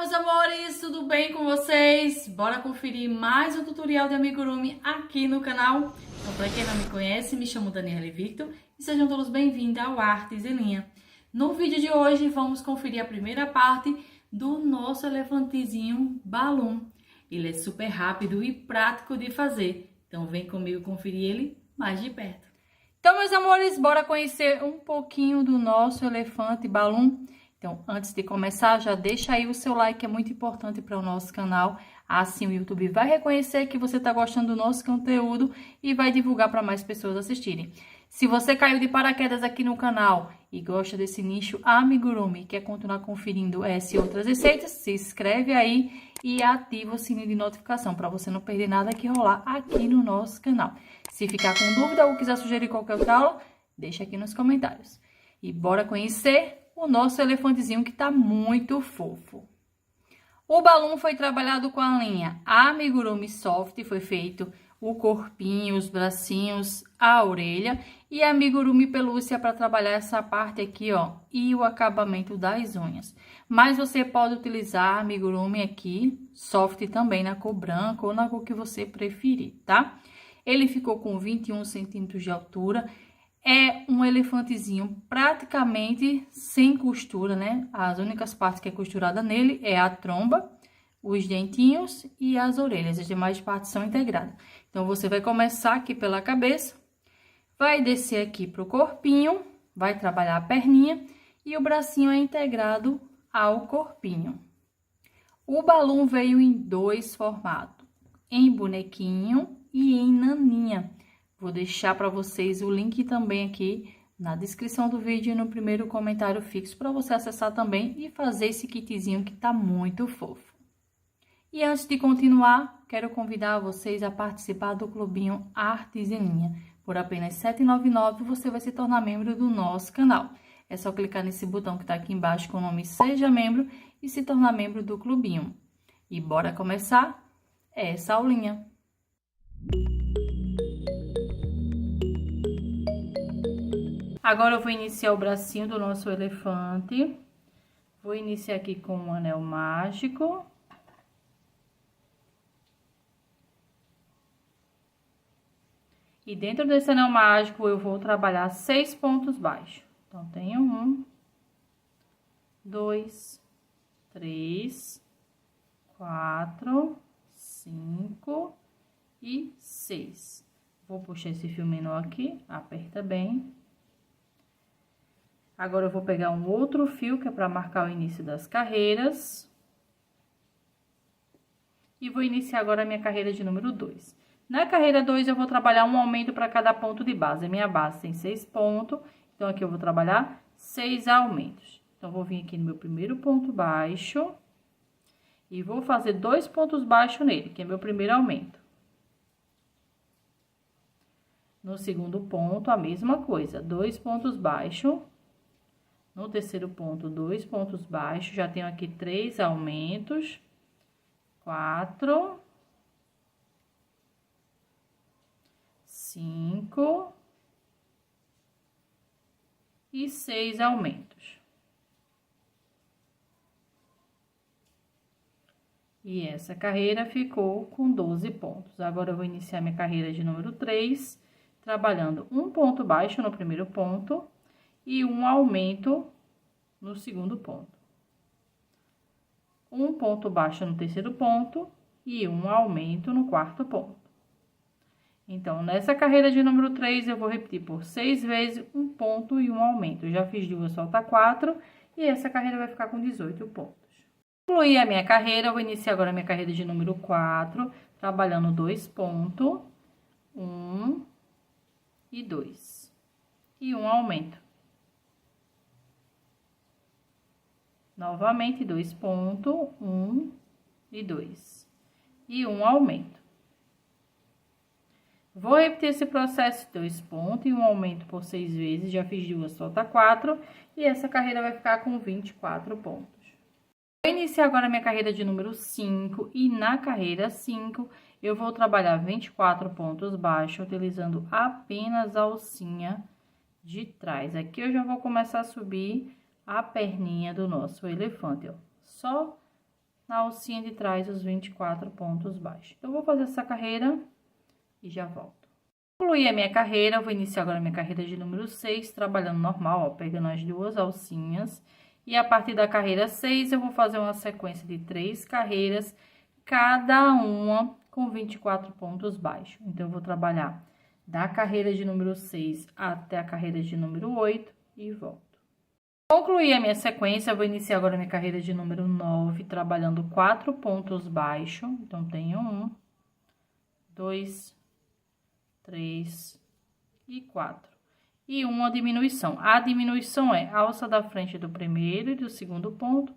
meus amores, tudo bem com vocês? Bora conferir mais um tutorial de amigurumi aqui no canal. Então, para quem não me conhece, me chamo Daniela Victor e sejam todos bem-vindos ao Artes em Linha. No vídeo de hoje, vamos conferir a primeira parte do nosso elefantezinho balloon. Ele é super rápido e prático de fazer, então vem comigo conferir ele mais de perto. Então, meus amores, bora conhecer um pouquinho do nosso elefante balloon. Então, antes de começar, já deixa aí o seu like, é muito importante para o nosso canal. Assim o YouTube vai reconhecer que você está gostando do nosso conteúdo e vai divulgar para mais pessoas assistirem. Se você caiu de paraquedas aqui no canal e gosta desse nicho amigurumi, quer continuar conferindo essa e outras receitas, se inscreve aí e ativa o sininho de notificação para você não perder nada que rolar aqui no nosso canal. Se ficar com dúvida ou quiser sugerir qualquer outra aula, deixa aqui nos comentários. E bora conhecer o nosso elefantezinho que tá muito fofo. O balão foi trabalhado com a linha Amigurumi Soft, foi feito o corpinho, os bracinhos, a orelha e a Amigurumi Pelúcia para trabalhar essa parte aqui, ó, e o acabamento das unhas. Mas você pode utilizar a Amigurumi aqui, Soft também na cor branca ou na cor que você preferir, tá? Ele ficou com 21 centímetros de altura. É um elefantezinho praticamente sem costura, né? As únicas partes que é costurada nele é a tromba, os dentinhos e as orelhas. As demais partes são integradas. Então, você vai começar aqui pela cabeça, vai descer aqui pro corpinho, vai trabalhar a perninha e o bracinho é integrado ao corpinho. O balão veio em dois formatos, em bonequinho e em naninha. Vou deixar para vocês o link também aqui na descrição do vídeo e no primeiro comentário fixo para você acessar também e fazer esse kitzinho que tá muito fofo. E antes de continuar, quero convidar vocês a participar do clubinho Artes em Linha. Por apenas R$ 7,99 você vai se tornar membro do nosso canal. É só clicar nesse botão que tá aqui embaixo com o nome Seja Membro e se tornar membro do clubinho. E bora começar essa aulinha. Agora, eu vou iniciar o bracinho do nosso elefante. Vou iniciar aqui com um anel mágico. E dentro desse anel mágico, eu vou trabalhar 6 pontos baixos. Então, tenho 1, 2, 3, 4, 5 e 6. Vou puxar esse fio menor aqui, aperta bem. Agora, eu vou pegar um outro fio, que é para marcar o início das carreiras. E vou iniciar agora a minha carreira de número 2. Na carreira 2, eu vou trabalhar um aumento para cada ponto de base. A minha base tem 6 pontos, então aqui eu vou trabalhar 6 aumentos. Então, vou vir aqui no meu primeiro ponto baixo e vou fazer 2 pontos baixos nele, que é meu primeiro aumento. No segundo ponto, a mesma coisa, 2 pontos baixos. No terceiro ponto, 2 pontos baixos, já tenho aqui 3 aumentos, 4, 5 e 6 aumentos. E essa carreira ficou com 12 pontos. Agora, eu vou iniciar minha carreira de número 3, trabalhando um ponto baixo no primeiro ponto e um aumento no segundo ponto. Um ponto baixo no terceiro ponto e um aumento no quarto ponto. Então, nessa carreira de número 3, eu vou repetir por 6 vezes um ponto e um aumento. Eu já fiz 2, solta 4 e essa carreira vai ficar com 18 pontos. Concluí a minha carreira, eu vou iniciar agora a minha carreira de número 4, trabalhando 2 pontos, 1 e 2. E um aumento. Novamente, 2 pontos, 1 e 2. E um aumento. Vou repetir esse processo, 2 pontos e um aumento por 6 vezes. Já fiz 2, solta 4. E essa carreira vai ficar com 24 pontos. Vou iniciar agora a minha carreira de número 5. E na carreira 5, eu vou trabalhar 24 pontos baixos, utilizando apenas a alcinha de trás. Aqui eu já vou começar a subir a perninha do nosso elefante, ó. Só na alcinha de trás os 24 pontos baixos. Então, eu vou fazer essa carreira e já volto. Concluí a minha carreira, eu vou iniciar agora a minha carreira de número 6, trabalhando normal, ó, pegando as duas alcinhas. E a partir da carreira 6, eu vou fazer uma sequência de 3 carreiras, cada uma com 24 pontos baixos. Então, eu vou trabalhar da carreira de número 6 até a carreira de número 8 e volto. Concluí a minha sequência, eu vou iniciar agora a minha carreira de número 9, trabalhando 4 pontos baixos. Então, tenho 1, 2, 3 e 4. E uma diminuição. A diminuição é alça da frente do primeiro e do segundo ponto,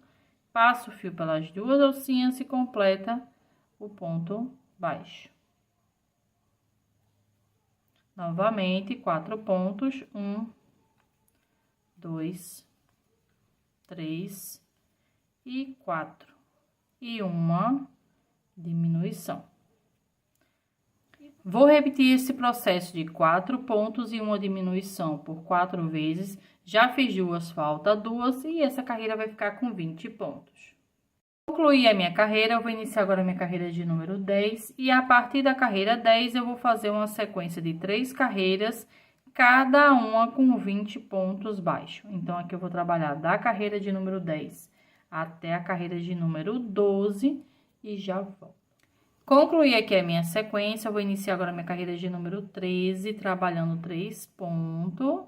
passa o fio pelas duas alcinhas e completa o ponto baixo. Novamente, 4 pontos, 1, 2, 3 e 4. E uma diminuição. Vou repetir esse processo de 4 pontos e uma diminuição por 4 vezes. Já fiz duas, falta duas, e essa carreira vai ficar com 20 pontos. Concluí a minha carreira, eu vou iniciar agora a minha carreira de número 10. E a partir da carreira 10, eu vou fazer uma sequência de 3 carreiras, cada uma com 20 pontos baixos. Então, aqui eu vou trabalhar da carreira de número 10 até a carreira de número 12 e já volto. Concluí aqui a minha sequência, eu vou iniciar agora a minha carreira de número 13, trabalhando 3 pontos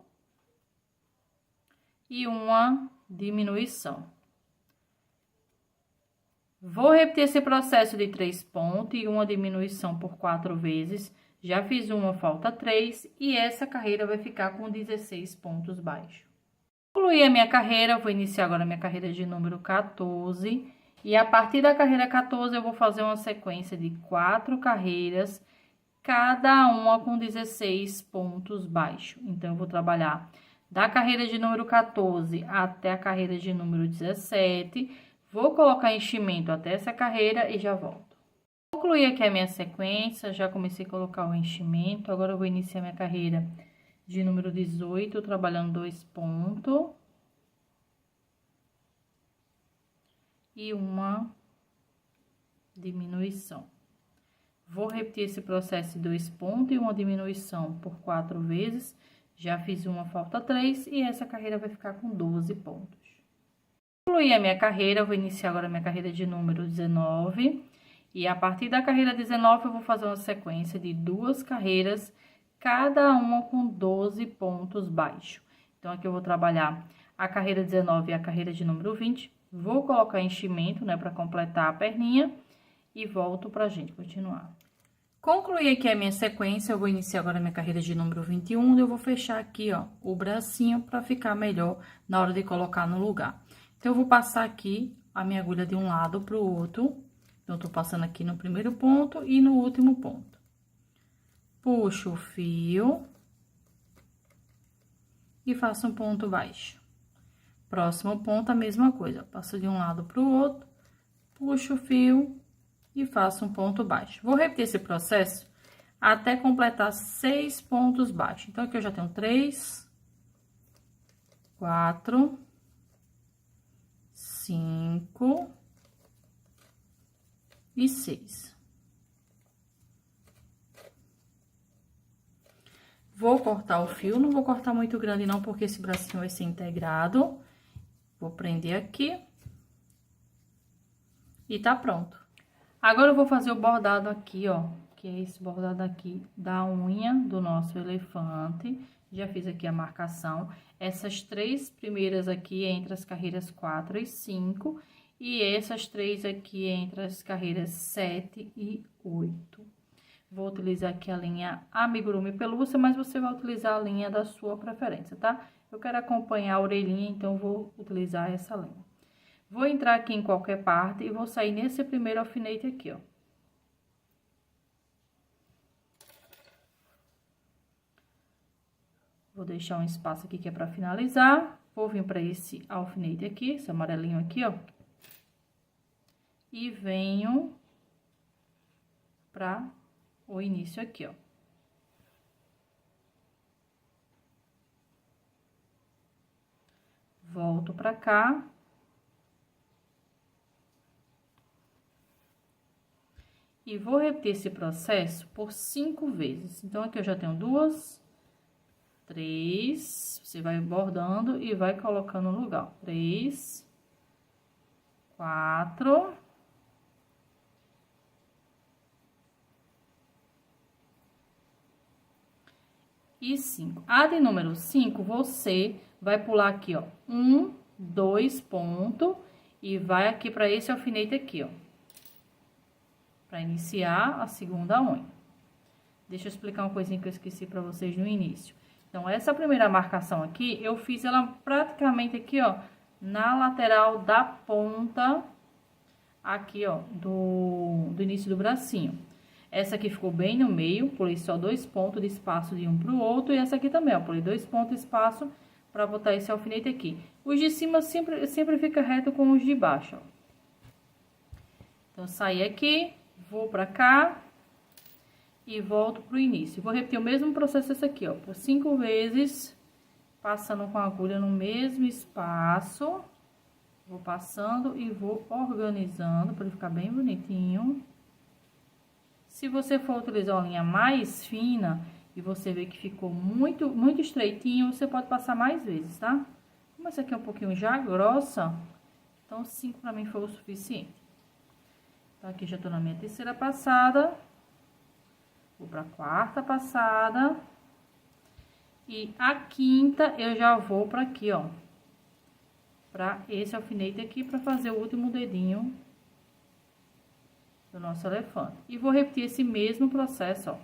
e uma diminuição. Vou repetir esse processo de 3 pontos e uma diminuição por 4 vezes. Já fiz uma, falta 3, e essa carreira vai ficar com 16 pontos baixos. Concluí a minha carreira, eu vou iniciar agora a minha carreira de número 14. E a partir da carreira 14, eu vou fazer uma sequência de 4 carreiras, cada uma com 16 pontos baixos. Então, eu vou trabalhar da carreira de número 14 até a carreira de número 17. Vou colocar enchimento até essa carreira e já volto. Concluí aqui a minha sequência, já comecei a colocar o enchimento. Agora, eu vou iniciar minha carreira de número 18, trabalhando 2 pontos. E uma diminuição. Vou repetir esse processo de 2 pontos e uma diminuição por 4 vezes. Já fiz uma, falta 3, e essa carreira vai ficar com 12 pontos. Concluí a minha carreira, eu vou iniciar agora a minha carreira de número 19. E a partir da carreira 19, eu vou fazer uma sequência de 2 carreiras, cada uma com 12 pontos baixos. Então, aqui eu vou trabalhar a carreira 19 e a carreira de número 20. Vou colocar enchimento, né, para completar a perninha e volto pra gente continuar. Concluí aqui a minha sequência, eu vou iniciar agora a minha carreira de número 21, eu vou fechar aqui, ó, o bracinho para ficar melhor na hora de colocar no lugar. Então, eu vou passar aqui a minha agulha de um lado pro outro. Então, eu tô passando aqui no primeiro ponto e no último ponto. Puxo o fio e faço um ponto baixo. Próximo ponto, a mesma coisa. Passo de um lado para o outro, puxo o fio e faço um ponto baixo. Vou repetir esse processo até completar 6 pontos baixos. Então, aqui eu já tenho 3, 4, 5 e 6. Vou cortar o fio, não vou cortar muito grande não, porque esse bracinho vai ser integrado. Vou prender aqui. E tá pronto. Agora, eu vou fazer o bordado aqui, ó. Que é esse bordado aqui da unha do nosso elefante. Já fiz aqui a marcação. Essas 3 primeiras aqui entre as carreiras 4 e 5. E essas 3 aqui entre as carreiras 7 e 8. Vou utilizar aqui a linha Amigurumi Pelúcia, mas você vai utilizar a linha da sua preferência, tá? Eu quero acompanhar a orelhinha, então vou utilizar essa linha. Vou entrar aqui em qualquer parte e vou sair nesse primeiro alfinete aqui, ó. Vou deixar um espaço aqui que é para finalizar. Vou vir para esse alfinete aqui, esse amarelinho aqui, ó. E venho para o início aqui, ó. Volto pra cá. E vou repetir esse processo por 5 vezes. Então, aqui eu já tenho 2, 3, você vai bordando e vai colocando no lugar. 3, 4, e 5. A de número 5, você vai pular aqui, ó, 1, 2 pontos e vai aqui para esse alfinete aqui, ó, para iniciar a segunda unha. Deixa eu explicar uma coisinha que eu esqueci para vocês no início. Então, essa primeira marcação aqui, eu fiz ela praticamente aqui, ó, na lateral da ponta, aqui, ó, do início do bracinho. Essa aqui ficou bem no meio, pulei só 2 pontos de espaço de um pro outro, e essa aqui também, ó, pulei 2 pontos de espaço para botar esse alfinete aqui. Os de cima sempre fica reto com os de baixo, ó. Então, saí aqui, vou para cá e volto pro início. Vou repetir o mesmo processo esse aqui, ó, por 5 vezes, passando com a agulha no mesmo espaço. Vou passando e vou organizando para ele ficar bem bonitinho. Se você for utilizar uma linha mais fina e você ver que ficou muito estreitinho, você pode passar mais vezes, tá? Como essa aqui é um pouquinho já grossa, então 5 para mim foi o suficiente. Então, aqui já tô na minha terceira passada. Vou pra quarta passada. E a quinta eu já vou pra aqui, ó. Pra esse alfinete aqui, pra fazer o último dedinho do nosso elefante. E vou repetir esse mesmo processo, ó,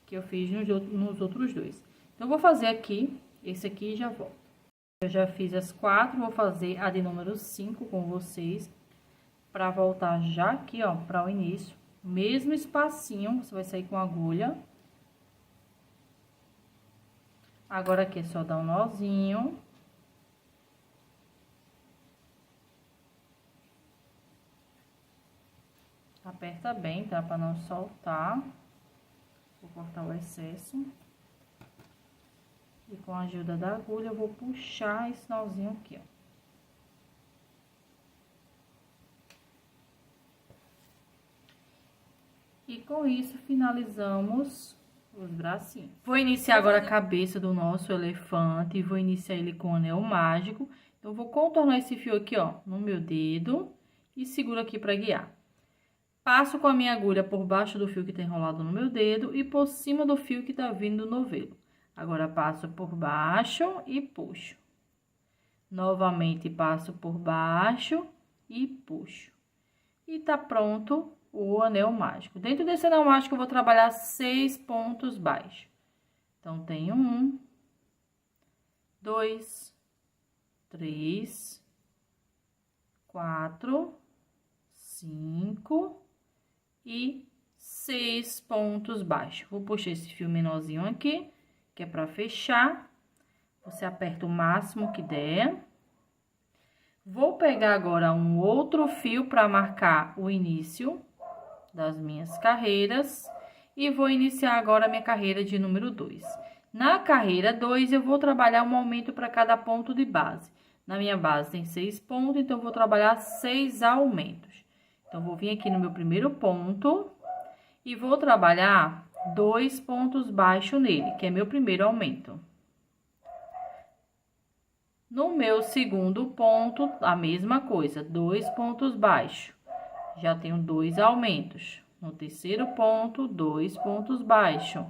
que eu fiz nos outros dois. Então, eu vou fazer aqui, esse aqui e já volto. Eu já fiz as 4, vou fazer a de número 5 com vocês, pra voltar já aqui, ó, pra o início. Mesmo espacinho, você vai sair com a agulha. Agora, aqui é só dar um nozinho. Aperta bem, tá? Pra não soltar. Vou cortar o excesso. E com a ajuda da agulha, eu vou puxar esse nozinho aqui, ó. E com isso, finalizamos os bracinhos. Vou iniciar agora a cabeça do nosso elefante e vou iniciar ele com o anel mágico. Então, vou contornar esse fio aqui, ó, no meu dedo e seguro aqui pra guiar. Passo com a minha agulha por baixo do fio que tá enrolado no meu dedo e por cima do fio que tá vindo do novelo. Agora, passo por baixo e puxo. Novamente, passo por baixo e puxo. E tá pronto o anel mágico. Dentro desse anel mágico, eu vou trabalhar 6 pontos baixos. Então, tenho 1, 2, 3, 4, 5 e 6 pontos baixos. Vou puxar esse fio menorzinho aqui, que é para fechar. Você aperta o máximo que der. Vou pegar agora um outro fio para marcar o início das minhas carreiras e vou iniciar agora a minha carreira de número 2. Na carreira 2, eu vou trabalhar um aumento para cada ponto de base. Na minha base tem 6 pontos, então eu vou trabalhar 6 aumentos. Então, vou vir aqui no meu primeiro ponto e vou trabalhar 2 pontos baixos nele, que é meu primeiro aumento. No meu segundo ponto, a mesma coisa, 2 pontos baixos. Já tenho 2 aumentos. No terceiro ponto, 2 pontos baixos.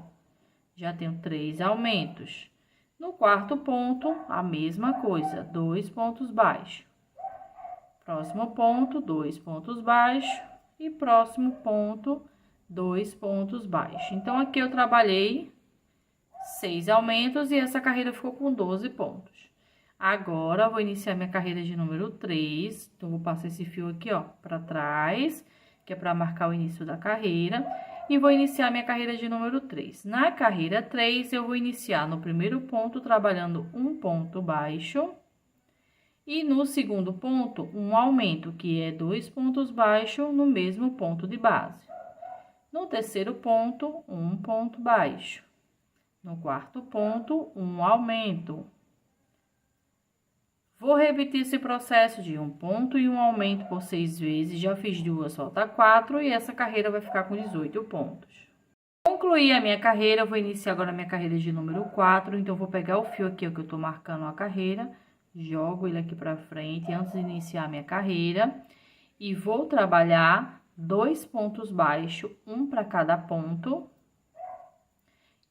Já tenho 3 aumentos. No quarto ponto, a mesma coisa, 2 pontos baixos. Próximo ponto, 2 pontos baixos. E próximo ponto, 2 pontos baixos. Então, aqui eu trabalhei 6 aumentos e essa carreira ficou com 12 pontos. Agora, eu vou iniciar minha carreira de número 3. Então, vou passar esse fio aqui, ó, pra trás, que é pra marcar o início da carreira. E vou iniciar minha carreira de número 3. Na carreira 3, eu vou iniciar no primeiro ponto, trabalhando um ponto baixo. E no segundo ponto, um aumento, que é 2 pontos baixos no mesmo ponto de base. No terceiro ponto, um ponto baixo. No quarto ponto, um aumento. Vou repetir esse processo de um ponto e um aumento por 6 vezes. Já fiz 2, falta 4 e essa carreira vai ficar com 18 pontos. Concluí a minha carreira, eu vou iniciar agora a minha carreira de número 4. Então, vou pegar o fio aqui, ó, que eu tô marcando a carreira, jogo ele aqui pra frente antes de iniciar a minha carreira. E vou trabalhar 2 pontos baixos, um para cada ponto.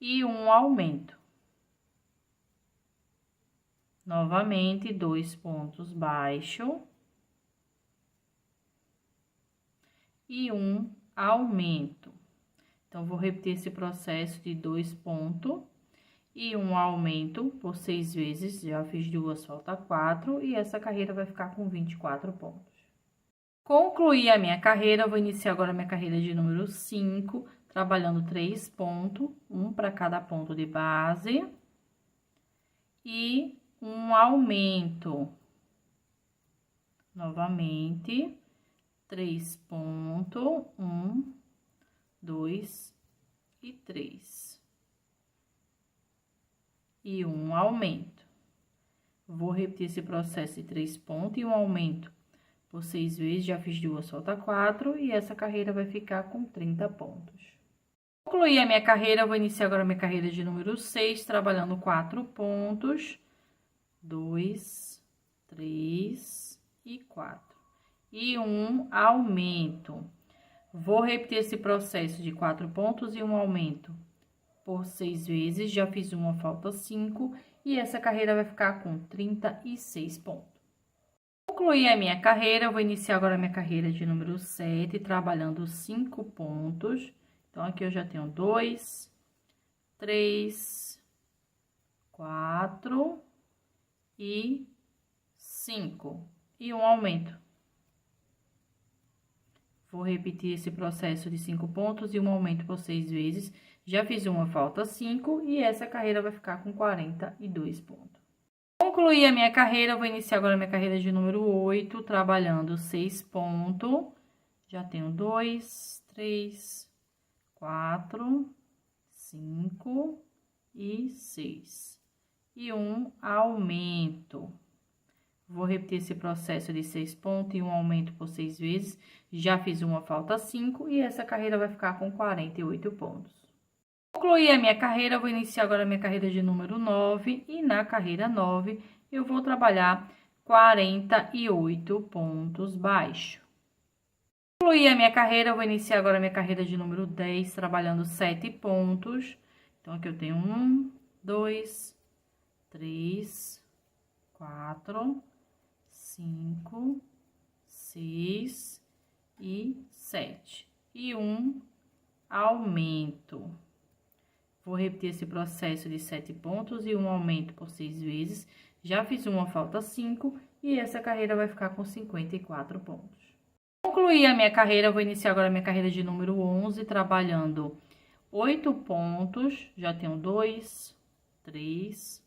E um aumento. Novamente, 2 pontos baixos. E um aumento. Então, vou repetir esse processo de 2 pontos e um aumento por 6 vezes. Já fiz 2, falta 4. E essa carreira vai ficar com 24 pontos. Concluí a minha carreira, vou iniciar agora a minha carreira de número 5, trabalhando 3 pontos, um para cada ponto de base. E um aumento. Novamente, 3 pontos, 1, 2 e 3. E um aumento. Vou repetir esse processo de 3 pontos e um aumento por 6 vezes. Já fiz 2, falta 4 e essa carreira vai ficar com 30 pontos. Concluí a minha carreira, vou iniciar agora a minha carreira de número 6, trabalhando 4 pontos. 2, 3 e 4. E um aumento. Vou repetir esse processo de 4 pontos e um aumento por 6 vezes. Já fiz uma, falta 5. E essa carreira vai ficar com 36 pontos. Concluí a minha carreira, vou iniciar agora a minha carreira de número 7, trabalhando 5 pontos. Então, aqui eu já tenho 2, 3, 4... e 5 e um aumento. Vou repetir esse processo de 5 pontos e um aumento por 6 vezes. Já fiz uma, falta 5 e essa carreira vai ficar com 42 pontos. Concluí a minha carreira, vou iniciar agora a minha carreira de número 8, trabalhando 6 pontos. Já tenho 2, 3, 4, 5 e 6. E um aumento. Vou repetir esse processo de 6 pontos e um aumento por 6 vezes. Já fiz uma, falta 5 e essa carreira vai ficar com 48 pontos. Concluí a minha carreira, vou iniciar agora a minha carreira de número 9 e na carreira 9 eu vou trabalhar 48 pontos baixos. Concluí a minha carreira, vou iniciar agora a minha carreira de número 10, trabalhando 7 pontos. Então, aqui eu tenho 1, 2, 3, 4, 5, 6 e 7. E um aumento. Vou repetir esse processo de 7 pontos e um aumento por 6 vezes. Já fiz uma, falta 5 e essa carreira vai ficar com 54 pontos. Concluí a minha carreira, vou iniciar agora a minha carreira de número 11, trabalhando 8 pontos. Já tenho 2, 3,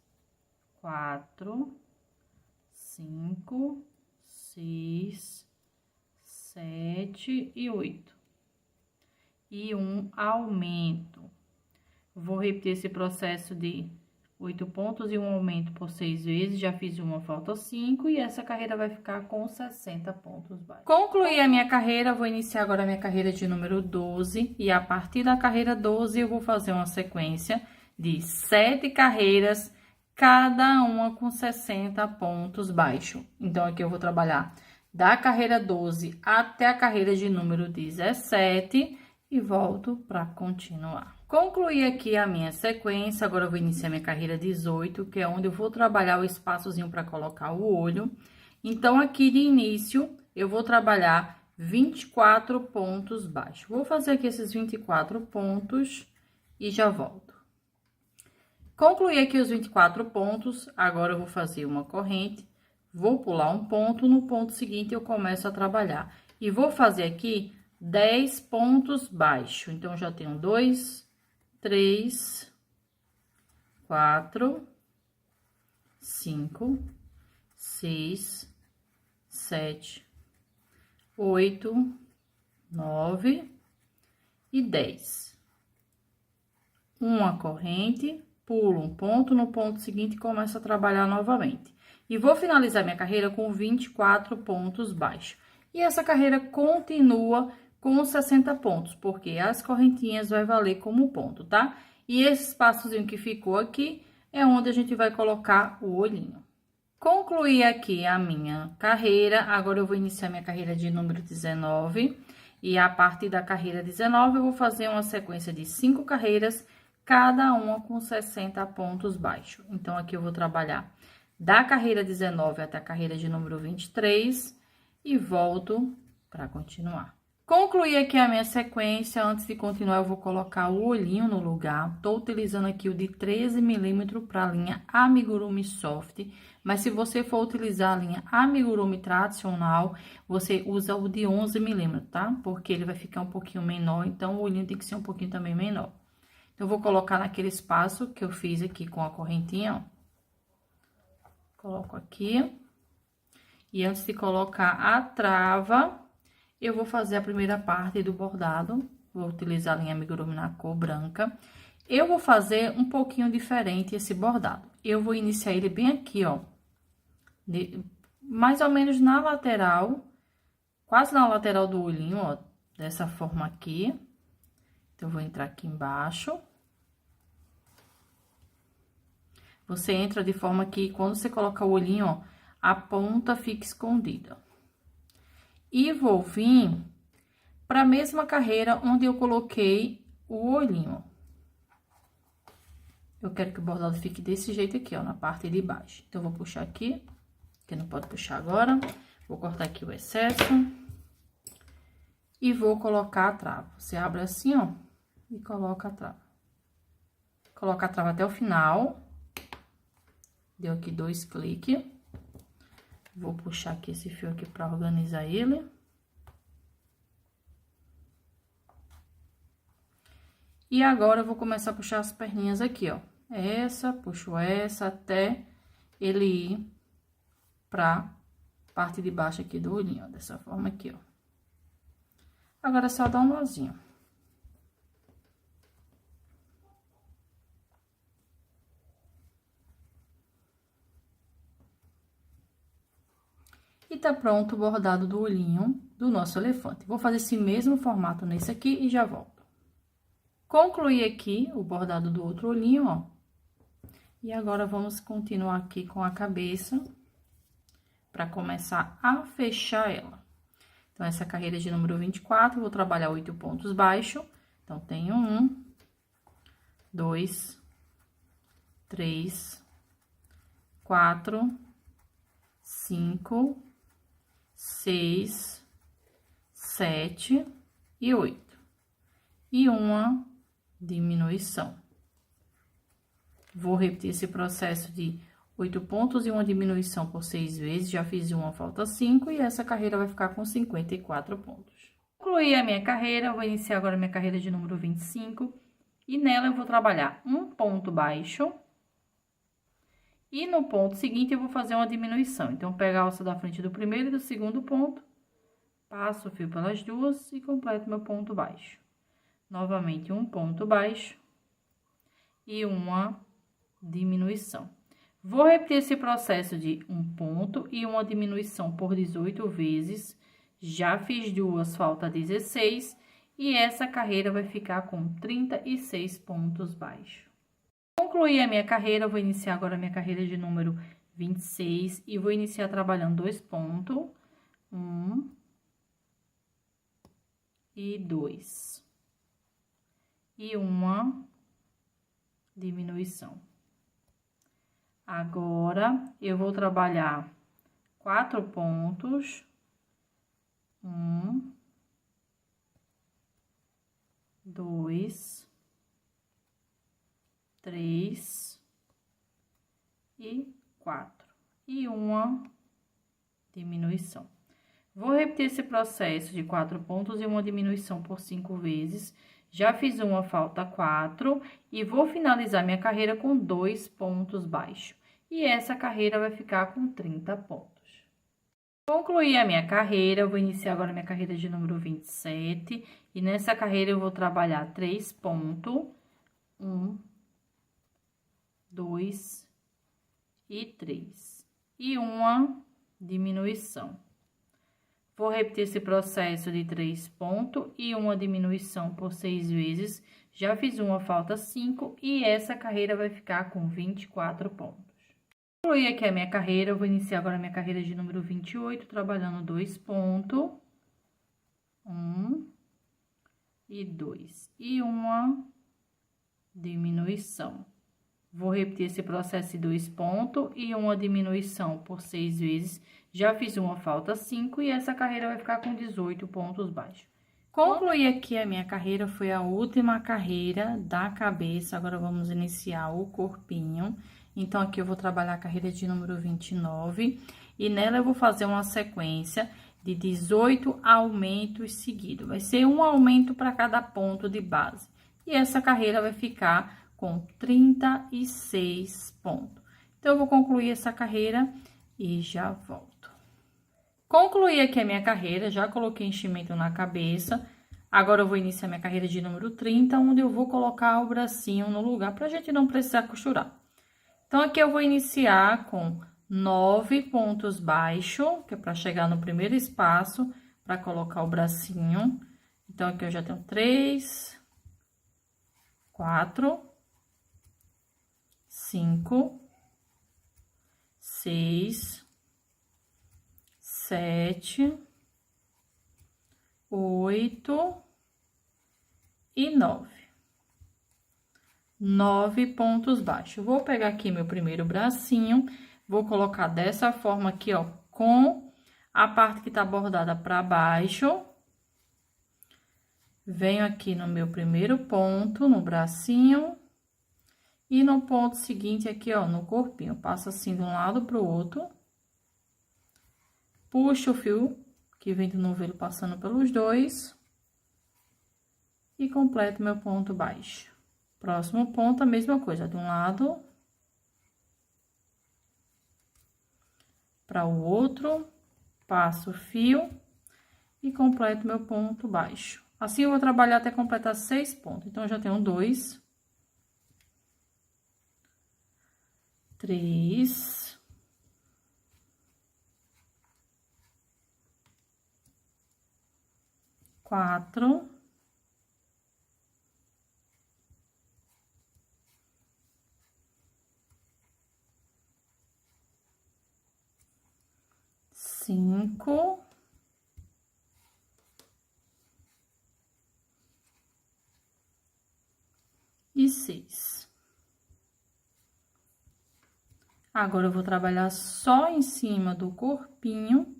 4, 5, 6, 7 e 8. E um aumento. Vou repetir esse processo de 8 pontos e um aumento por 6 vezes. Já fiz uma, falta 5 e essa carreira vai ficar com 60 pontos baixos. Concluí a minha carreira, vou iniciar agora a minha carreira de número 12 e a partir da carreira 12 eu vou fazer uma sequência de 7 carreiras, cada uma com 60 pontos baixos. Então, aqui eu vou trabalhar da carreira 12 até a carreira de número 17 e volto para continuar. Concluí aqui a minha sequência, agora eu vou iniciar minha carreira 18, que é onde eu vou trabalhar o espaçozinho para colocar o olho. Então, aqui de início, eu vou trabalhar 24 pontos baixos. Vou fazer aqui esses 24 pontos e já volto. Concluí aqui os 24 pontos, agora eu vou fazer uma corrente, vou pular um ponto, no ponto seguinte eu começo a trabalhar. E vou fazer aqui 10 pontos baixos. Então, já tenho 2, 3, 4, 5, 6, 7, 8, 9 e 10. Uma corrente, pulo um ponto, no ponto seguinte começo a trabalhar novamente. E vou finalizar minha carreira com 24 pontos baixos. E essa carreira continua com 60 pontos, porque as correntinhas vai valer como ponto, tá? E esse espaçozinho que ficou aqui é onde a gente vai colocar o olhinho. Concluí aqui a minha carreira, agora eu vou iniciar minha carreira de número 19. E a partir da carreira 19, eu vou fazer uma sequência de 5 carreiras, cada uma com 60 pontos baixos. Então, aqui eu vou trabalhar da carreira 19 até a carreira de número 23 e volto para continuar. Concluí aqui a minha sequência, antes de continuar eu vou colocar o olhinho no lugar. Tô utilizando aqui o de 13 milímetros para a linha Amigurumi Soft, mas se você for utilizar a linha Amigurumi tradicional, você usa o de 11 milímetros, tá? Porque ele vai ficar um pouquinho menor, então o olhinho tem que ser um pouquinho também menor. Então, eu vou colocar naquele espaço que eu fiz aqui com a correntinha, ó. Coloco aqui. E antes de colocar a trava, eu vou fazer a primeira parte do bordado. Vou utilizar a linha Amigurumi na cor branca. Eu vou fazer um pouquinho diferente esse bordado. Eu vou iniciar ele bem aqui, ó. Mais ou menos na lateral, quase na lateral do olhinho, ó. Dessa forma aqui. Então, eu vou entrar aqui embaixo. Você entra de forma que, quando você colocar o olhinho, ó, a ponta fica escondida. E vou vir para a mesma carreira onde eu coloquei o olhinho. Eu quero que o bordado fique desse jeito aqui, ó, na parte de baixo. Então, eu vou puxar aqui, que não pode puxar agora. Vou cortar aqui o excesso. E vou colocar a trava. Você abre assim, ó, e coloca a trava. Coloca a trava até o final. Deu aqui 2 cliques. Vou puxar aqui esse fio aqui para organizar ele. E agora, eu vou começar a puxar as perninhas aqui, ó. Puxo essa, até ele ir pra parte de baixo aqui do olhinho, ó. Dessa forma aqui, ó. Agora, é só dar um nozinho. E tá pronto o bordado do olhinho do nosso elefante. Vou fazer esse mesmo formato nesse aqui e já volto. Concluí aqui o bordado do outro olhinho, ó. E agora, vamos continuar aqui com a cabeça, para começar a fechar ela. Então, essa carreira de número 24, eu vou trabalhar 8 pontos baixos. Então, tenho 1, 2, 3, 4, 5, 6, 7 e 8. E uma diminuição. Vou repetir esse processo de 8 pontos e uma diminuição por 6 vezes. Já fiz uma, falta 5, e essa carreira vai ficar com 54 pontos. Concluí a minha carreira, vou iniciar agora a minha carreira de número 25. E nela eu vou trabalhar um ponto baixo. E no ponto seguinte, eu vou fazer uma diminuição. Então, pego a alça da frente do primeiro e do segundo ponto, passo o fio pelas duas e completo meu ponto baixo. Novamente, um ponto baixo e uma diminuição. Vou repetir esse processo de um ponto e uma diminuição por 18 vezes. Já fiz duas, falta 16. E essa carreira vai ficar com 36 pontos baixos. Concluí a minha carreira, vou iniciar agora a minha carreira de número 26 e vou iniciar trabalhando 2 pontos, 1 e 2, e uma diminuição. Agora, eu vou trabalhar 4 pontos, 1, 2, 3 e 4, e uma diminuição. Vou repetir esse processo de 4 pontos e uma diminuição por 5 vezes. Já fiz uma, falta 4, e vou finalizar minha carreira com 2 pontos baixos. E essa carreira vai ficar com 30 pontos. Concluí a minha carreira, eu vou iniciar agora minha carreira de número 27. E nessa carreira eu vou trabalhar 3 pontos, 1, 2 e 3. e uma diminuição. Vou repetir esse processo de 3 pontos e uma diminuição por 6 vezes. Já fiz uma, falta 5 e essa carreira vai ficar com 24 pontos. Concluí aqui a minha carreira, eu vou iniciar agora a minha carreira de número 28, trabalhando 2 pontos. 1 e 2. E uma diminuição. Vou repetir esse processo de 2 pontos e uma diminuição por 6 vezes. Já fiz uma, falta 5 e essa carreira vai ficar com 18 pontos baixos. Concluí aqui a minha carreira, foi a última carreira da cabeça. Agora, vamos iniciar o corpinho. Então, aqui eu vou trabalhar a carreira de número 29 e nela eu vou fazer uma sequência de 18 aumentos seguidos. Vai ser um aumento para cada ponto de base. E essa carreira vai ficar com 36 pontos. Então, eu vou concluir essa carreira e já volto. Concluí aqui a minha carreira, já coloquei enchimento na cabeça. Agora, eu vou iniciar minha carreira de número 30, onde eu vou colocar o bracinho no lugar, pra gente não precisar costurar. Então, aqui eu vou iniciar com 9 pontos baixos, que é para chegar no primeiro espaço, para colocar o bracinho. Então, aqui eu já tenho 3, 4, 5, 6, 7, 8 e 9. 9 pontos baixos. Vou pegar aqui meu primeiro bracinho, vou colocar dessa forma aqui, ó, com a parte que tá bordada para baixo. Venho aqui no meu primeiro ponto, no bracinho, e no ponto seguinte aqui, ó, no corpinho. Passo assim de um lado pro outro. Puxo o fio que vem do novelo passando pelos dois. E completo meu ponto baixo. Próximo ponto, a mesma coisa, de um lado para o outro. Passo o fio e completo meu ponto baixo. Assim, eu vou trabalhar até completar 6 pontos. Então, eu já tenho 2, 3, 4, 5 e 6. Agora, eu vou trabalhar só em cima do corpinho.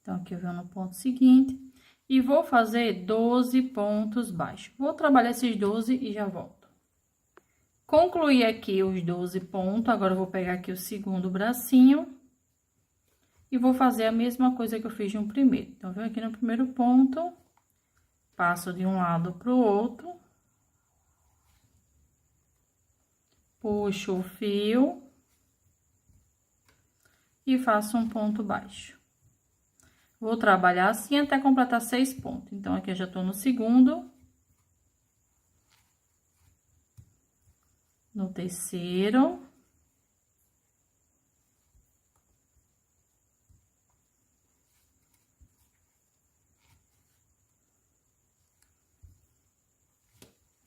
Então, aqui eu venho no ponto seguinte e vou fazer 12 pontos baixos. Vou trabalhar esses 12 e já volto. Concluí aqui os 12 pontos, agora eu vou pegar aqui o segundo bracinho e vou fazer a mesma coisa que eu fiz no primeiro. Então, venho aqui no primeiro ponto, passo de um lado pro outro, puxo o fio e faço um ponto baixo. Vou trabalhar assim até completar 6 pontos. Então, aqui eu já tô no segundo. No terceiro.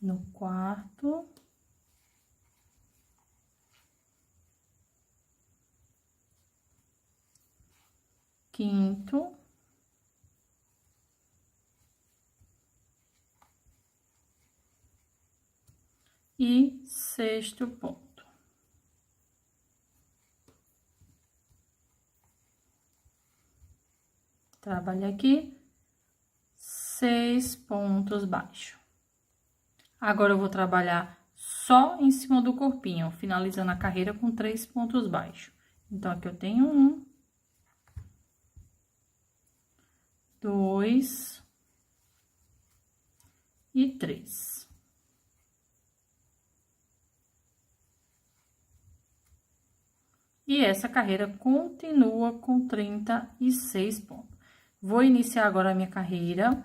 No quarto. Quinto. E sexto ponto. Trabalho aqui 6 pontos baixos. Agora, eu vou trabalhar só em cima do corpinho, finalizando a carreira com 3 pontos baixos. Então, aqui eu tenho 1, 2 e 3. E essa carreira continua com 36 pontos. Vou iniciar agora a minha carreira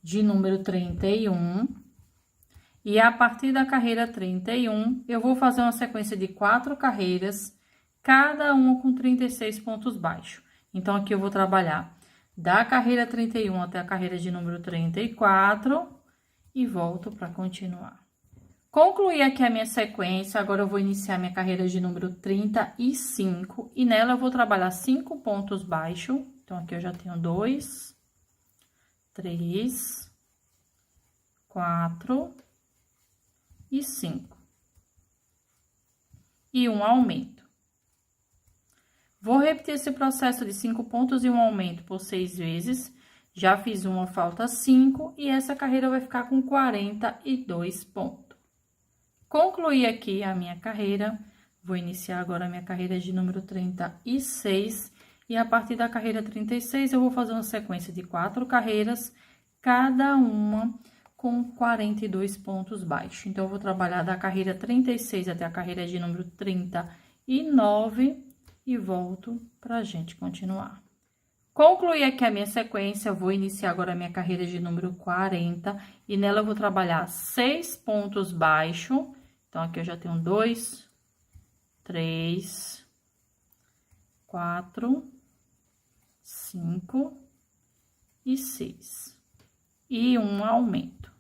de número 31. E a partir da carreira 31, eu vou fazer uma sequência de 4 carreiras, cada uma com 36 pontos baixos. Então, aqui eu vou trabalhar da carreira 31 até a carreira de número 34 e volto para continuar. Concluí aqui a minha sequência, agora eu vou iniciar minha carreira de número 35 e nela eu vou trabalhar 5 pontos baixos. Então, aqui eu já tenho 2, 3, 4 e 5. E um aumento. Vou repetir esse processo de 5 pontos e um aumento por 6 vezes. Já fiz uma, falta 5 e essa carreira vai ficar com 42 pontos. Concluí aqui a minha carreira. Vou iniciar agora a minha carreira de número 36 e a partir da carreira 36 eu vou fazer uma sequência de 4 carreiras, cada uma com 42 pontos baixos. Então, eu vou trabalhar da carreira 36 até a carreira de número 39 e volto pra gente continuar. Concluí aqui a minha sequência, vou iniciar agora a minha carreira de número 40 e nela eu vou trabalhar 6 pontos baixos. Então, aqui eu já tenho 2, 3, 4, 5 e 6. E um aumento.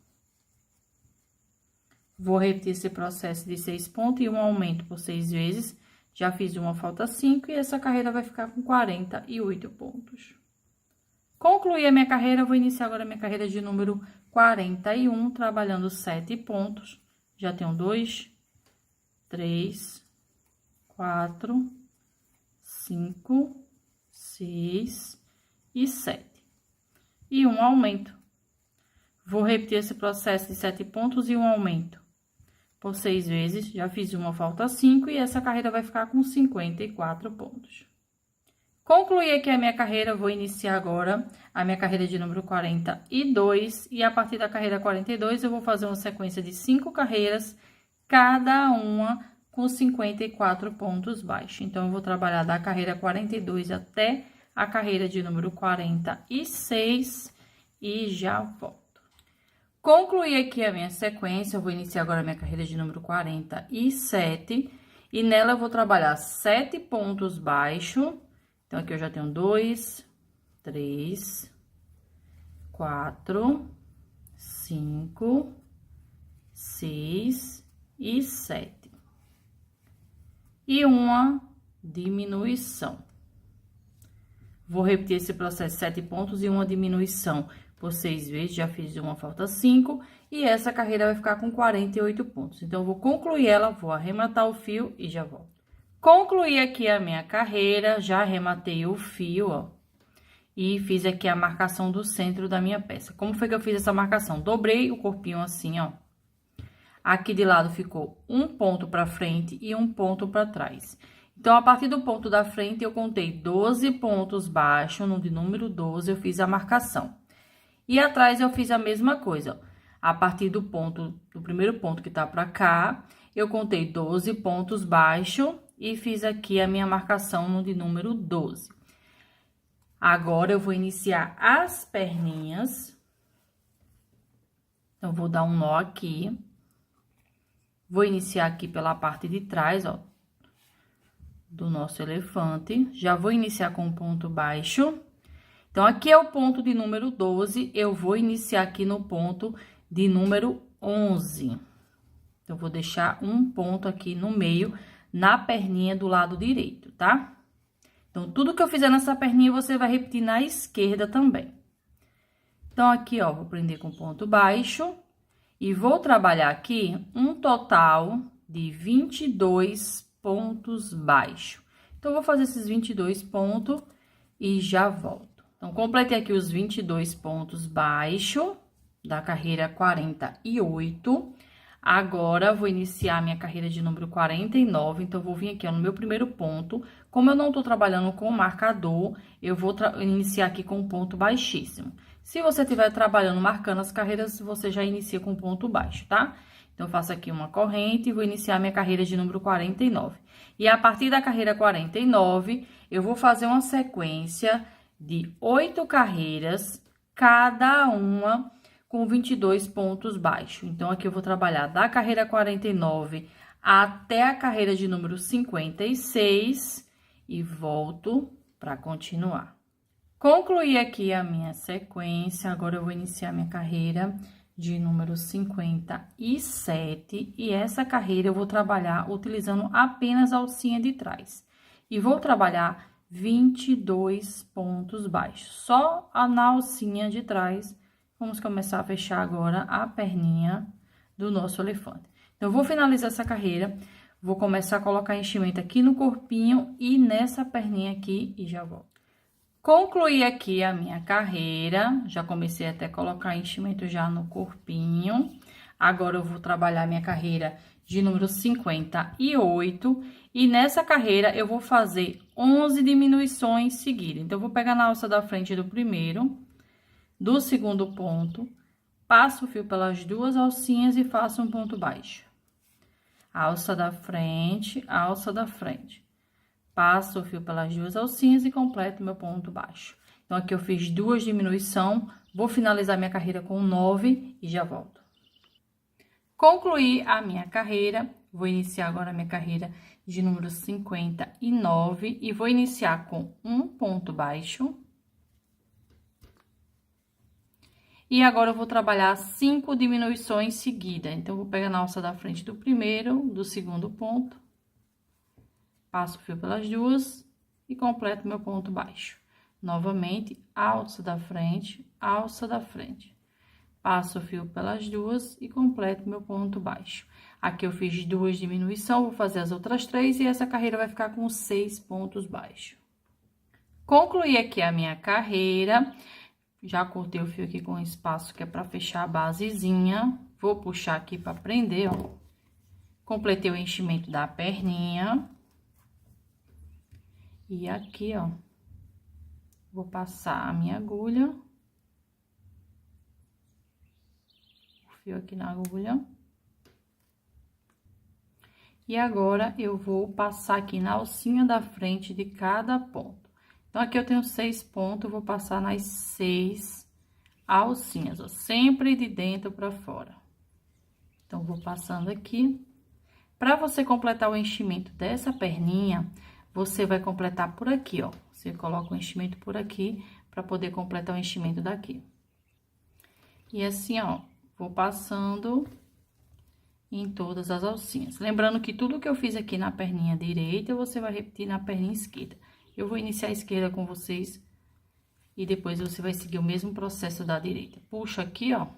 Vou repetir esse processo de 6 pontos e um aumento por 6 vezes. Já fiz uma, falta 5 e essa carreira vai ficar com 48 pontos. Concluí a minha carreira, vou iniciar agora a minha carreira de número 41, trabalhando 7 pontos. Já tenho 2, 3, 4, 5, 6 e 7. E um aumento. Vou repetir esse processo de 7 pontos e um aumento por 6 vezes. Já fiz uma, falta 5 e essa carreira vai ficar com 54 pontos. Concluí aqui a minha carreira, vou iniciar agora a minha carreira de número 42 e a partir da carreira 42 eu vou fazer uma sequência de 5 carreiras, cada uma com 54 pontos baixos. Então, eu vou trabalhar da carreira 42 até a carreira de número 46 e já volto. Concluí aqui a minha sequência, eu vou iniciar agora a minha carreira de número 47 e nela eu vou trabalhar 7 pontos baixos. Então, aqui eu já tenho 2, 3, 4, 5, 6 e 7. E uma diminuição. Vou repetir esse processo 7 pontos e uma diminuição por 6 vezes, já fiz uma, falta 5, e essa carreira vai ficar com 48 pontos. Então, eu vou concluir ela, vou arrematar o fio e já volto. Concluí aqui a minha carreira, já arrematei o fio, ó, e fiz aqui a marcação do centro da minha peça. Como foi que eu fiz essa marcação? Dobrei o corpinho assim, ó. Aqui de lado ficou um ponto pra frente e um ponto pra trás. Então, a partir do ponto da frente, eu contei 12 pontos baixos, no de número 12 eu fiz a marcação. E atrás eu fiz a mesma coisa, ó. A partir do ponto, do primeiro ponto que tá pra cá, eu contei 12 pontos baixos e fiz aqui a minha marcação no de número 12. Agora, eu vou iniciar as perninhas. Então, vou dar um nó aqui. Vou iniciar aqui pela parte de trás, ó, do nosso elefante. Já vou iniciar com um ponto baixo. Então, aqui é o ponto de número 12, eu vou iniciar aqui no ponto de número 11. Então, vou deixar um ponto aqui no meio, na perninha do lado direito, tá? Então, tudo que eu fizer nessa perninha, você vai repetir na esquerda também. Então, aqui, ó, vou prender com ponto baixo e vou trabalhar aqui um total de 22 pontos baixos. Então, eu vou fazer esses 22 pontos e já volto. Então, completei aqui os 22 pontos baixos da carreira 48. Agora, vou iniciar a minha carreira de número 49. Então, vou vir aqui, ó, no meu primeiro ponto. Como eu não tô trabalhando com marcador, eu vou iniciar aqui com um ponto baixíssimo. Se você estiver trabalhando, marcando as carreiras, você já inicia com ponto baixo, tá? Então, eu faço aqui uma corrente e vou iniciar minha carreira de número 49. E a partir da carreira 49, eu vou fazer uma sequência de 8 carreiras, cada uma com 22 pontos baixos. Então, aqui eu vou trabalhar da carreira 49 até a carreira de número 56 e volto para continuar. Concluí aqui a minha sequência, agora eu vou iniciar minha carreira de número 57 e essa carreira eu vou trabalhar utilizando apenas a alcinha de trás. E vou trabalhar 22 pontos baixos, só na alcinha de trás. Vamos começar a fechar agora a perninha do nosso elefante. Então, eu vou finalizar essa carreira, vou começar a colocar enchimento aqui no corpinho e nessa perninha aqui e já volto. Concluí aqui a minha carreira, já comecei até a colocar enchimento já no corpinho. Agora, eu vou trabalhar minha carreira de número 58. E nessa carreira, eu vou fazer 11 diminuições seguidas. Então, eu vou pegar na alça da frente do primeiro, do segundo ponto, passo o fio pelas duas alcinhas e faço um ponto baixo. Alça da frente, alça da frente. Passo o fio pelas duas alcinhas e completo meu ponto baixo. Então, aqui eu fiz 2 diminuições, vou finalizar minha carreira com 9 e já volto. Concluí a minha carreira, vou iniciar agora a minha carreira de número 59 e vou iniciar com um ponto baixo. E agora eu vou trabalhar 5 diminuições seguidas. Então, eu vou pegar na alça da frente do primeiro, do segundo ponto. Passo o fio pelas duas e completo meu ponto baixo. Novamente, alça da frente, alça da frente. Passo o fio pelas duas e completo meu ponto baixo. Aqui eu fiz 2 diminuições, vou fazer as outras 3 e essa carreira vai ficar com 6 pontos baixos. Concluí aqui a minha carreira, já cortei o fio aqui com espaço que é para fechar a basezinha. Vou puxar aqui para prender, ó. Completei o enchimento da perninha. E aqui, ó, vou passar a minha agulha. O fio aqui na agulha. E agora, eu vou passar aqui na alcinha da frente de cada ponto. Então, aqui eu tenho 6 pontos, eu vou passar nas 6 alcinhas, ó, sempre de dentro para fora. Então, vou passando aqui. Para você completar o enchimento dessa perninha, você vai completar por aqui, ó. Você coloca o enchimento por aqui, para poder completar o enchimento daqui. E assim, ó, vou passando em todas as alcinhas. Lembrando que tudo que eu fiz aqui na perninha direita, você vai repetir na perninha esquerda. Eu vou iniciar a esquerda com vocês e depois você vai seguir o mesmo processo da direita. Puxa aqui, ó.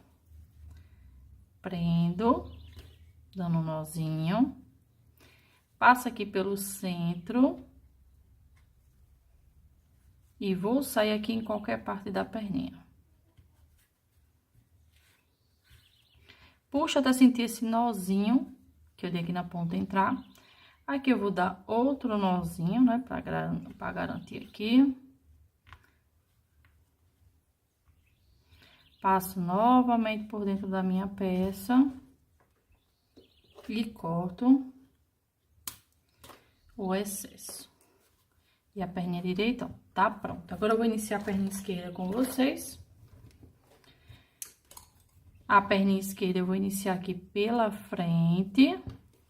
Prendo, dando um nozinho. Passa aqui pelo centro. E vou sair aqui em qualquer parte da perninha. Puxa até sentir esse nozinho que eu dei aqui na ponta entrar. Aqui eu vou dar outro nozinho, né, pra garantir aqui. Passo novamente por dentro da minha peça. E corto o excesso. E a perninha direita, ó, tá pronta. Agora, eu vou iniciar a perninha esquerda com vocês. A perninha esquerda eu vou iniciar aqui pela frente,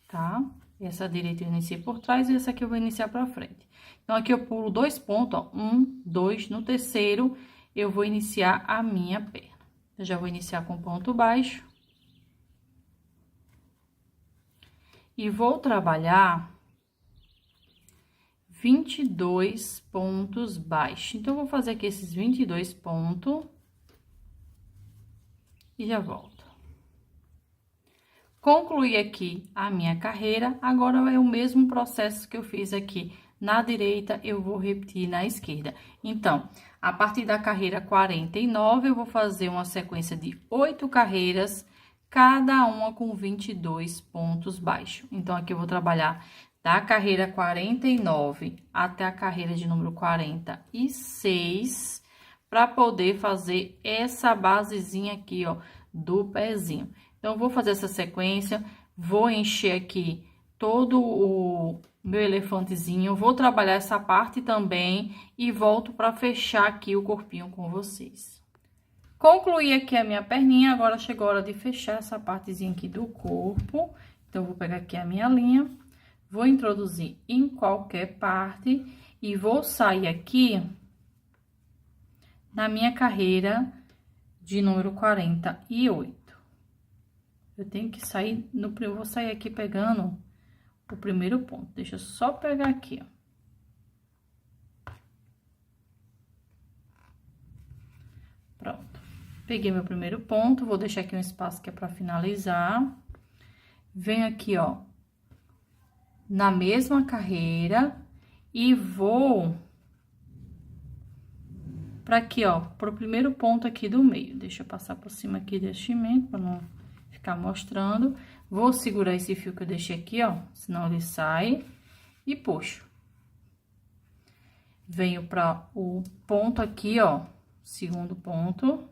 tá? Essa direita eu iniciei por trás e essa aqui eu vou iniciar pra frente. Então, aqui eu pulo 2 pontos, ó. 1, 2, no terceiro, eu vou iniciar a minha perna. Eu já vou iniciar com ponto baixo. E vou trabalhar 22 pontos baixos. Então, eu vou fazer aqui esses 22 pontos. E já volto. Concluí aqui a minha carreira. Agora, é o mesmo processo que eu fiz aqui na direita, eu vou repetir na esquerda. Então, a partir da carreira 49, eu vou fazer uma sequência de 8 carreiras, cada uma com 22 pontos baixos. Então, aqui eu vou trabalhar da carreira 49 até a carreira de número 46, para poder fazer essa basezinha aqui, ó, do pezinho. Então, eu vou fazer essa sequência, vou encher aqui todo o meu elefantezinho, vou trabalhar essa parte também e volto para fechar aqui o corpinho com vocês. Concluí aqui a minha perninha, agora chegou a hora de fechar essa partezinha aqui do corpo. Então, eu vou pegar aqui a minha linha, vou introduzir em qualquer parte e vou sair aqui na minha carreira de número 48. Eu tenho que sair eu vou sair aqui pegando o primeiro ponto. Deixa eu só pegar aqui, ó. Pronto. Peguei meu primeiro ponto, vou deixar aqui um espaço que é para finalizar. Venho aqui, ó, na mesma carreira e vou para aqui, ó, pro primeiro ponto aqui do meio. Deixa eu passar por cima aqui deste cimento para não ficar mostrando. Vou segurar esse fio que eu deixei aqui, ó, senão ele sai e puxo. Venho para o ponto aqui, ó, segundo ponto.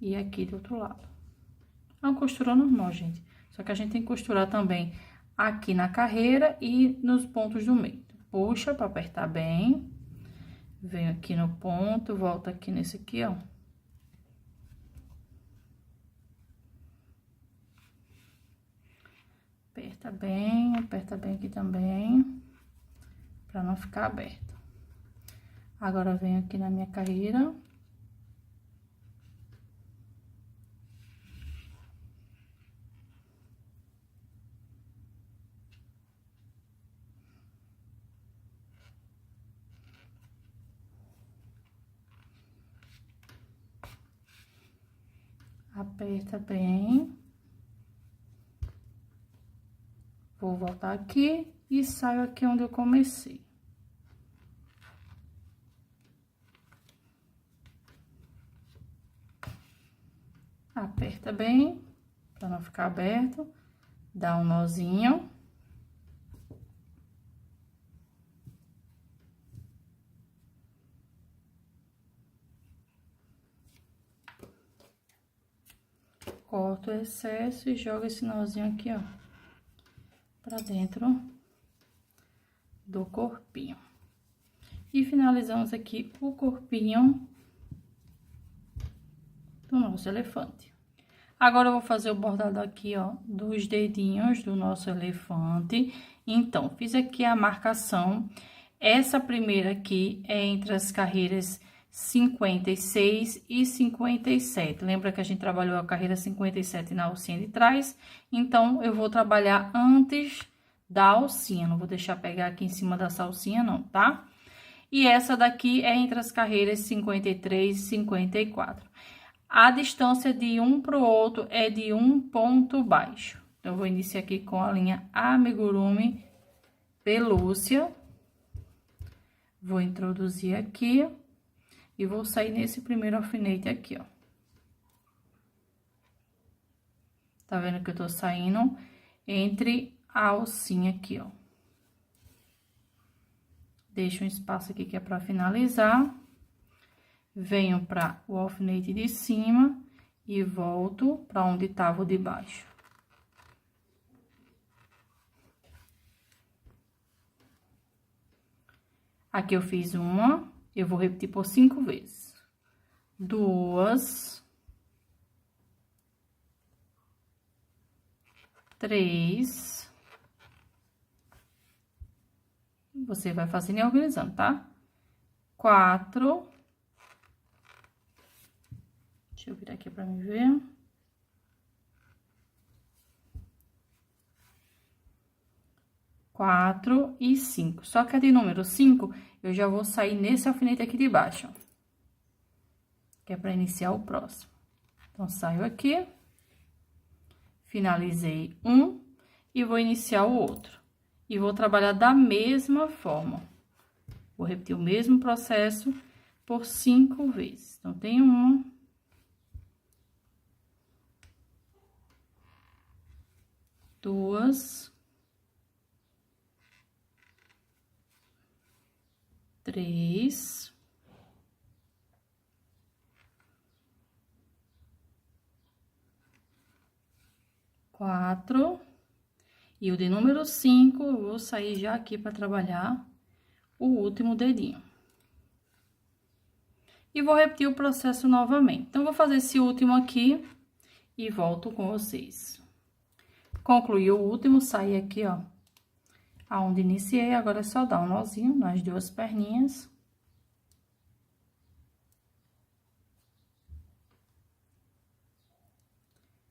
E aqui do outro lado. É uma costura normal, gente. Só que a gente tem que costurar também aqui na carreira e nos pontos do meio. Puxa para apertar bem. Venho aqui no ponto, volto aqui nesse aqui, ó. Aperta bem aqui também, para não ficar aberto. Agora, venho aqui na minha carreira. Aperta bem. Vou voltar aqui e saio aqui onde eu comecei. Aperta bem, para não ficar aberto. Dá um nozinho. Corto o excesso e jogo esse nozinho aqui, ó, pra dentro do corpinho. E finalizamos aqui o corpinho do nosso elefante. Agora, eu vou fazer o bordado aqui, ó, dos dedinhos do nosso elefante. Então, fiz aqui a marcação. Essa primeira aqui é entre as carreiras 56 e 57. Lembra que a gente trabalhou a carreira 57 na alcinha de trás? Então, eu vou trabalhar antes da alcinha. Não vou deixar pegar aqui em cima da salsinha, não, tá? E essa daqui é entre as carreiras 53 e 54. A distância de um para o outro é de um ponto baixo. Então, eu vou iniciar aqui com a linha amigurumi pelúcia. Vou introduzir aqui. E vou sair nesse primeiro alfinete aqui, ó. Tá vendo que eu tô saindo entre a alcinha aqui, ó. Deixo um espaço aqui que é pra finalizar. Venho pra o alfinete de cima e volto pra onde tava o de baixo. Aqui eu fiz uma. Eu vou repetir por 5 vezes. 2, 3. Você vai fazendo e organizando, tá? 4. Deixa eu virar aqui pra me ver. 4 e 5. Só que a de número 5, eu já vou sair nesse alfinete aqui de baixo, ó. Que é pra iniciar o próximo. Então, saio aqui. Finalizei um e vou iniciar o outro. E vou trabalhar da mesma forma. Vou repetir o mesmo processo por 5 vezes. Então, tem uma. 2. 3. 4. E o de número 5, eu vou sair já aqui para trabalhar o último dedinho. E vou repetir o processo novamente. Então, vou fazer esse último aqui e volto com vocês. Concluí o último, saí aqui, ó, aonde iniciei. Agora é só dar um nozinho nas duas perninhas.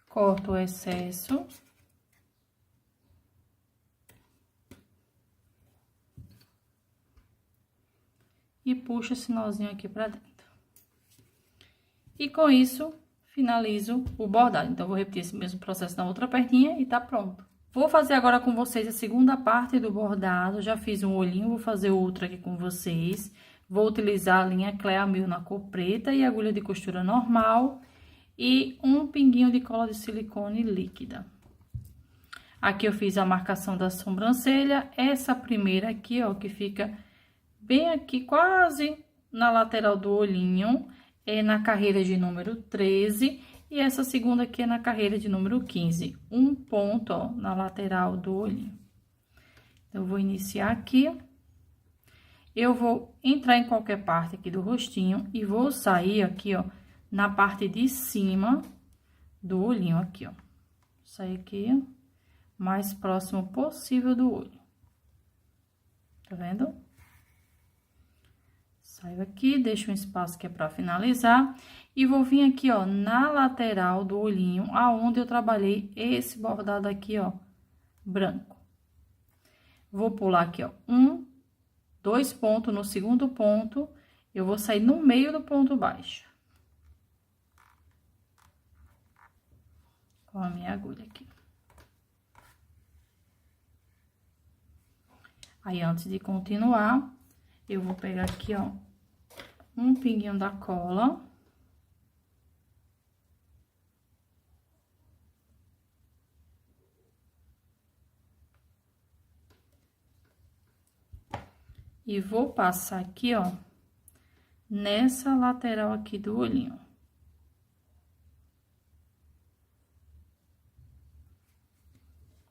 Corto o excesso. E puxo esse nozinho aqui pra dentro. E com isso, finalizo o bordado. Então, vou repetir esse mesmo processo na outra perninha e tá pronto. Vou fazer agora com vocês a segunda parte do bordado. Já fiz um olhinho, vou fazer outro aqui com vocês. Vou utilizar a linha Clea Mil na cor preta e agulha de costura normal. E um pinguinho de cola de silicone líquida. Aqui eu fiz a marcação da sobrancelha. Essa primeira aqui, ó, que fica bem aqui, quase na lateral do olhinho, é na carreira de número 13. E essa segunda aqui é na carreira de número 15. Um ponto, ó, na lateral do olhinho. Então, eu vou iniciar aqui. Eu vou entrar em qualquer parte aqui do rostinho e vou sair aqui, ó, na parte de cima do olhinho aqui, ó. Sair aqui, ó, mais próximo possível do olho. Tá vendo? Saio aqui, deixo um espaço que é pra finalizar. E vou vir aqui, ó, na lateral do olhinho, aonde eu trabalhei esse bordado aqui, ó, branco. Vou pular aqui, ó, 2 pontos no segundo ponto. Eu vou sair no meio do ponto baixo. Com a minha agulha aqui. Aí, antes de continuar, eu vou pegar aqui, ó, um pinguinho da cola. E vou passar aqui, ó, nessa lateral aqui do olhinho.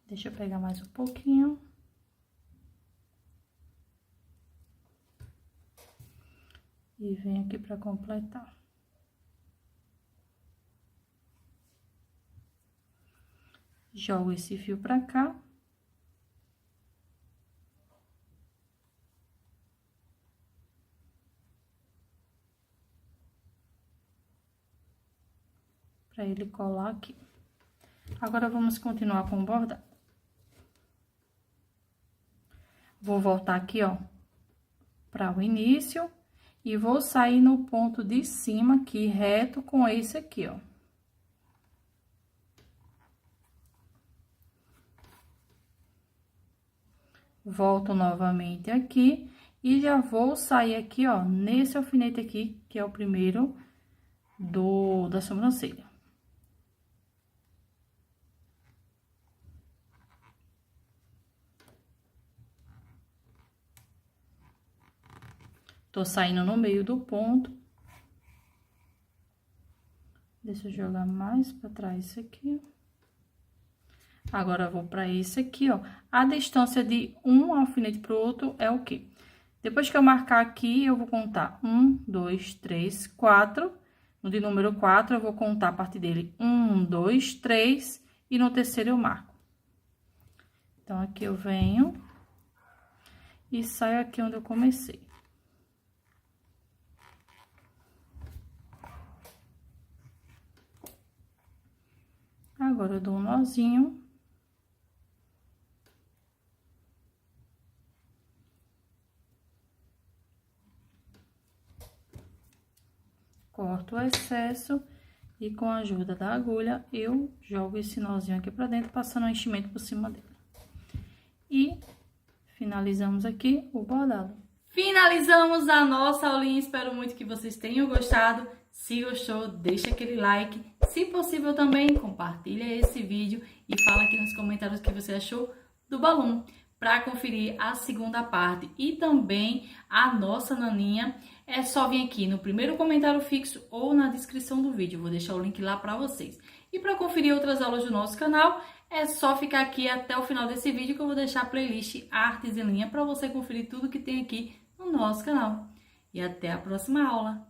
Deixa eu pegar mais um pouquinho. E venho aqui pra completar. Jogo esse fio pra cá. Pra ele colar aqui. Agora, vamos continuar com o bordado. Vou voltar aqui, ó, para o início. E vou sair no ponto de cima aqui, reto com esse aqui, ó. Volto novamente aqui e já vou sair aqui, ó, nesse alfinete aqui, que é o primeiro da sobrancelha. Tô saindo no meio do ponto. Deixa eu jogar mais pra trás isso aqui. Agora, eu vou pra esse aqui, ó. A distância de um alfinete pro outro é o quê? Depois que eu marcar aqui, eu vou contar 1, 2, 3, 4. No de número 4, eu vou contar a partir dele 1, 2, 3. E no terceiro eu marco. Então, aqui eu venho e saio aqui onde eu comecei. Agora, eu dou um nozinho. Corto o excesso e com a ajuda da agulha, eu jogo esse nozinho aqui pra dentro, passando o enchimento por cima dele. E finalizamos aqui o bordado. Finalizamos a nossa aulinha, espero muito que vocês tenham gostado. Se gostou, deixa aquele like. Se possível também, compartilha esse vídeo e fala aqui nos comentários o que você achou do balão. Para conferir a segunda parte e também a nossa naninha, é só vir aqui no primeiro comentário fixo ou na descrição do vídeo. Vou deixar o link lá para vocês. E para conferir outras aulas do nosso canal, é só ficar aqui até o final desse vídeo que eu vou deixar a playlist Artes em Linha para você conferir tudo que tem aqui no nosso canal. E até a próxima aula!